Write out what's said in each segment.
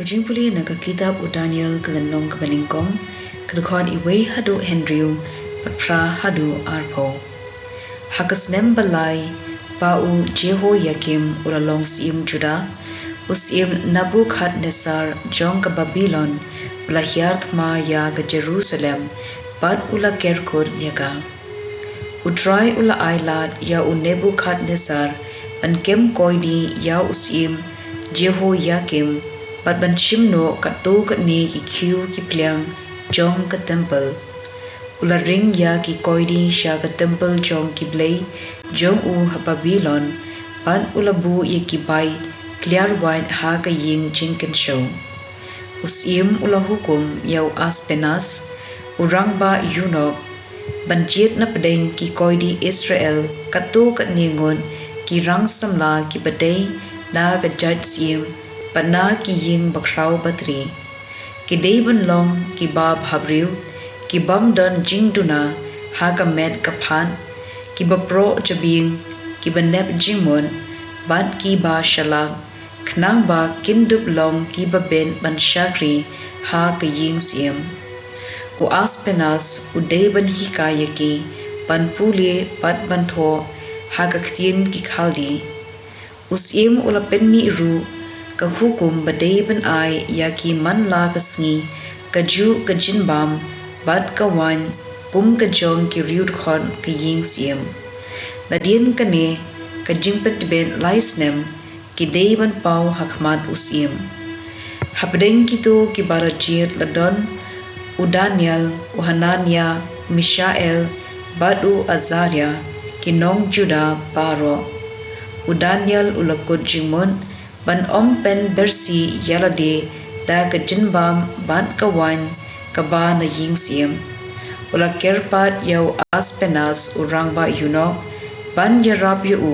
Jingpule na kitab u Daniel kelenong kebeningkong kedekon iwei hadu Henryu patra hadu arpo. Hakasnem Blei bau Jehoiakim ulalong siim Juda usim Nabukadnezar jong ke Babylon ula hiart ma ya ke Jerusalem bad ula kerkod yaga. Utrai ula ailad ya u Nebukadnezar ban kem koidi ya usim Jehoiakim pat ban shimno kat to kat ni ki kiu ki pliang jong ka temple ula ring ya ki koidi sha ka temple jong ki Blei jong u ha Babylon pan ula bu ye ki bai clear white ha ka ying jinken show usim ula hukum yau aspenas urang ba yunok banjit na pedeng ki koidi Israel kat to kat ningon ki rang samla ki badai na ka judge sim pana ki ying bakrau batri ki deiban long ki bab habriu ki bam don jingduna ha ka met ka phan ki bapro chabing ki banep jingmon ban ki ba shalang knang ba kindup long ki ba ben ban shakri ha ka ying siem u aspenas u deiban hikayaki ban pule pat ban tho ha ka ktien ki khaldi usim ula penmi ru ka hukum badai ban ai ya ki man la ka sngi ka ju ka jinbam bad ka wan kum ka jong ki riud khon ka ying siem ladien ka ne ka jingpet ben laisnem ki dei ban pau hakmat usim habdeng ki to ki barajir ladon u Daniel u Hanania Mishael bad u Azaria ki nong Juda baro u Daniel ulakod jingmon ban om pen bersi yalade da ka jinbam ban ka wan ka ba na ying siem ula kerpat yau aspenas urang ba yuno ban yarab yu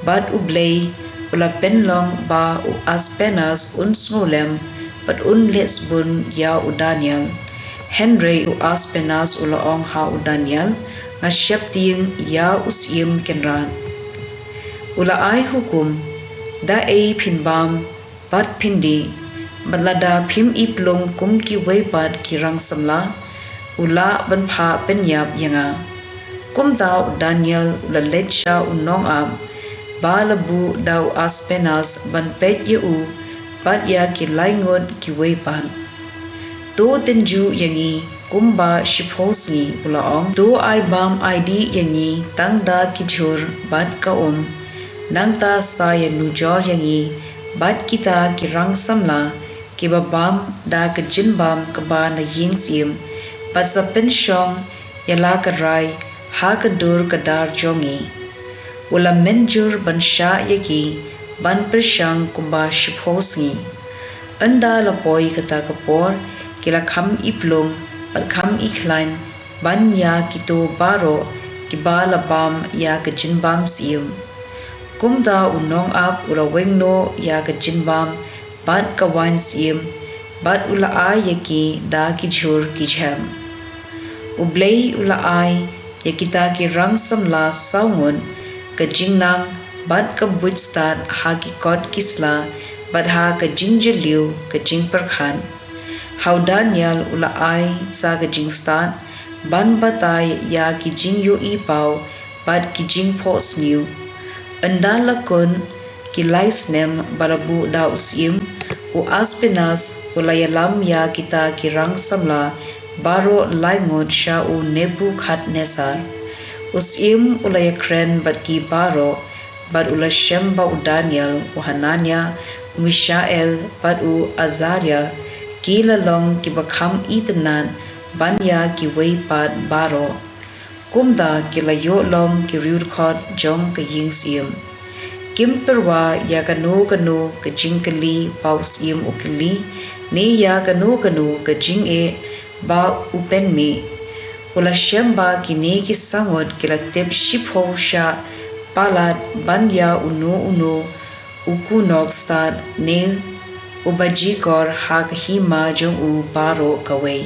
bad u Blei ula penlong ba u aspenas un snolem pat un lesbun ya u Daniel Henry u aspenas ula ong ha u Daniel nga syapting ya usiem kenran ula ai hukum da ei phinbam pat phindi balada phim iplong kum ki weipat ki rang samla ula ban pha penyap yanga kum da Daniel ula lecha unong am balabu dau aspenas ban pet yu pat ya ki laingot ki weipan to tenju yangi kumba shiphosni ula ong to ai bam id yangi tangda ki jhur bat ka nangta saya nujor yangi bat kita ki rang samla ki babam da ka jinbam ka ba na ying sim pat sa penshong yala ka rai ha ka dur ka dar jongi wala menjur ban sha yaki ban prashang kumba shiphosngi anda lapoi kata kapor kila kham iplong pat kham ikhlain ban ya kito baro ki ba labam ya ka jinbam sim kumda unong ap ura wengno ya ka jinbam bat ka wan siem bat ula ai yaki da ki jhur ki jhem u Blei ula ai yakita ki rang samla saungon ka jingnang bat ka bujstat ha ki kod kisla bat ha ka jingjeliu ka jingperkhan how Daniel ula ai sa ka jingstat ban batai ya ki jingyu i pau bat ki jingpo sniu andala kon ki laisnem barabu da usim u aspenas ulayalam ya kita ki rang samla baro laingot sha u Nebukadnezar usim ulayakren bat ki baro bat ula shem ba u Daniel u Hanania u Mishael bat u Azaria ki lalong ki bakham itanan banya ki weipat baro kumda ki layo lom ki riud khot jong ka ying siem kim perwa ya kanu ka jingkali paus yim ukili ni ya kanu ka jing e ba upen me ula shemba ki ne ki sangot ki la tep shipho sha palat ban ya uno uku nokstar ne ubajikor ha ka hima jong u baro kawei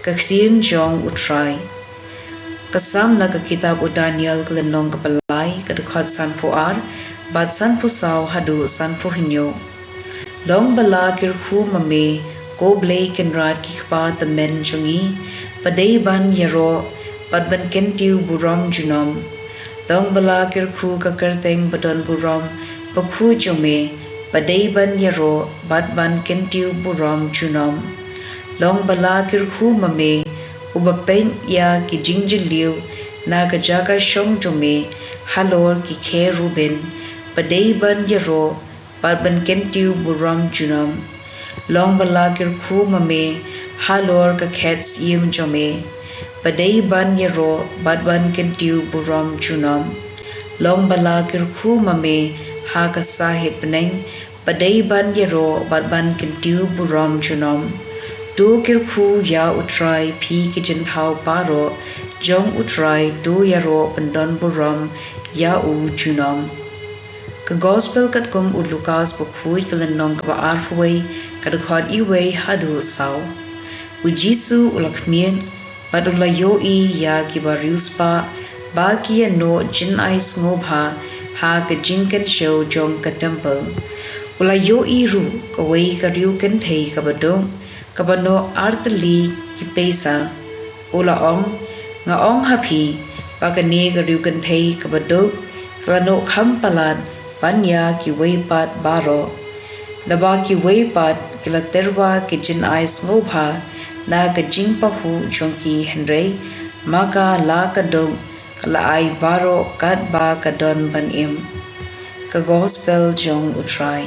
ka ktien jong utrai kasam la ka kitab u Daniel kelenong ka Blei ka dekat sanpo ar bat sanpo saw hadu sanpo hinyo long bala kirkhu mame ko Blei kenrat ki khpa the men chungi padei ban yaro padban kentiu buram junom long bala kirkhu ka kerteng badon buram pakhu jome padei ban yaro badban kentiu buram junom long bala kirkhu mame ubapen ya ki jingjiliu na ka jaga shong jome halor ki khe ruben padei ban yaro badban kentiu buram junom long bala kirkhu mame halor ka khets yim jome padei ban yaro badban kentiu buram junom long bala kirkhu mame ha ka sahit neng padei ban yaro badban kentiu buram junom do kirkhu ya utrai phi kitchen thau paro jong utrai do yaro pandon buram ya u junom ka gospel kat kum u Lucas bukhui kalan nong ka arhway ka khod I way hadu saw u Jisu ulakmien padula yo I ya ki bariuspa ba ki no jin ai sngoba ha ka jinken show jong ka temple ula yo I ru ka way ka riu ken thei ka badong ka bano artli ki pesa ula ong nga ong happy pa ka ne ka riu ken thei ka badong ka no kham palan panya ki way pat baro daba ki way pat kila terwa ki jin ai sngoba na ka jingpahu chongki henrei maka la ka dong kala ai baro kat ba ka don ban im ka gospel jong utrai